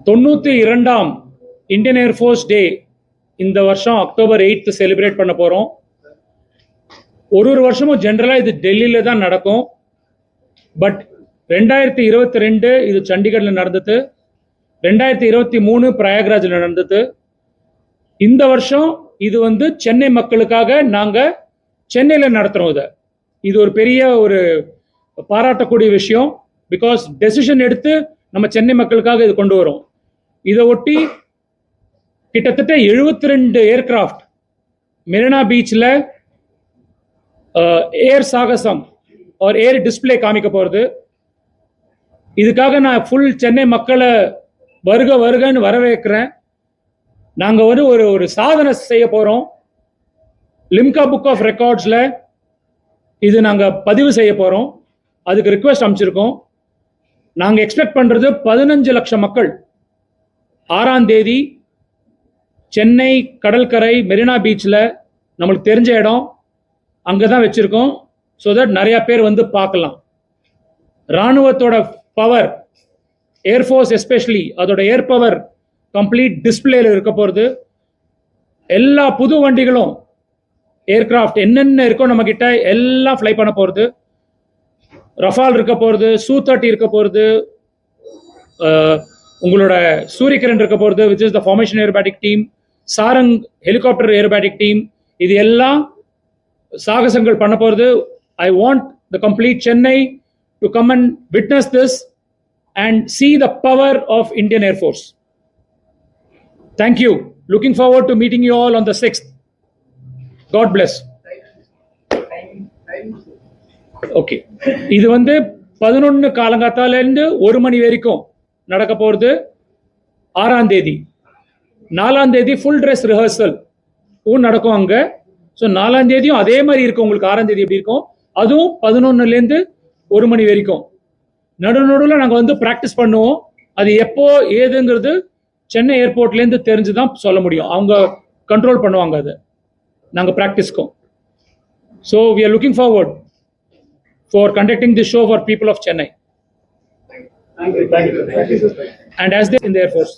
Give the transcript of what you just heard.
92ஆம் Indian air force டே இந்த வருஷம் October 8th celebrate பண்ண போகிறோம். ஒரு வருஷமும் ஜென்ரலாக இது டெல்லியில் தான் நடக்கும். பட் 2022 இது சண்டிகரில் நடந்தது, 2023 பிரயாக்ராஜில் நடந்தது. இந்த வருஷம் இது சென்னை மக்களுக்காக நாங்கள் சென்னையில் நடத்துகிறோம். இது ஒரு பெரிய ஒரு பாராட்டக்கூடிய விஷயம். பிகாஸ் டெசிஷன் எடுத்து நம்ம சென்னை மக்களுக்காக இது கொண்டு வரோம். இதை ஒட்டி கிட்டத்தட்ட 72 ஏர்கிராஃப்ட் மெரினா பீச்சில் ஏர் சாகசம் ஒரு ஏர் டிஸ்பிளே காமிக்க போகிறது. இதுக்காக நான் ஃபுல் சென்னை மக்களை வருக வருகன்னு வரவேற்கிறேன். நாங்கள் ஒரு சாதனை செய்ய போகிறோம். லிம்கா புக் ஆஃப் ரெக்கார்ட்ஸில் இது நாங்கள் பதிவு செய்ய போகிறோம். அதுக்கு ரிக்வெஸ்ட் அமைச்சிருக்கோம். நாங்கள் எக்ஸ்பெக்ட் பண்ணுறது 15 லட்சம் மக்கள் 6ஆம் தேதி சென்னை கடற்கரை மெரினா பீச்சில் நம்மளுக்கு தெரிஞ்ச இடம் அங்கே தான் வச்சுருக்கோம். ஸோ தட் நிறையா பேர் பார்க்கலாம். இராணுவத்தோட பவர், ஏர்ஃபோர்ஸ் எஸ்பெஷலி அதோட ஏர் பவர் கம்ப்ளீட் டிஸ்பிளேல இருக்க போகிறது. எல்லா புது வண்டிகளும் ஏர்கிராஃப்ட் என்னென்ன இருக்கோ நம்ம கிட்ட எல்லாம் ஃப்ளை பண்ண போகிறது. ரஃபால் இருக்க போகிறது, Su-30 இருக்க போகிறது, உங்களோட சூரியகிரண் இருக்க போகிறது which is the formation aerobatic team, Sarang helicopter aerobatic team. இது எல்லாம் சாகசங்கள் பண்ண போகிறது. I want the complete Chennai to come and witness this and see the power of Indian Air Force. Thank you. Looking forward to meeting you all on the 6th. God bless. Okay, இது 11 காலங்காத்தாலேருந்து 1 மணி வரைக்கும் நடக்க போகிறது. 6ஆம் தேதி 4ஆம் தேதி full dress rehearsal நடக்கும் அங்கே. ஸோ 4ஆம் தேதியும் அதே மாதிரி இருக்கும். உங்களுக்கு 6ஆம் தேதி எப்படி இருக்கும், அதுவும் 11லேருந்து 1 மணி வரைக்கும். நடுவில் நாங்கள் ப்ராக்டிஸ் பண்ணுவோம். அது எப்போ ஏதுங்கிறது சென்னை ஏர்போர்ட்லேருந்து தெரிஞ்சு தான் சொல்ல முடியும். அவங்க கண்ட்ரோல் பண்ணுவாங்க அதை, நாங்கள் ப்ராக்டிஸ்க்கும். So we are looking forward for conducting this show for people of Chennai. Thank you. And as they in the Air Force.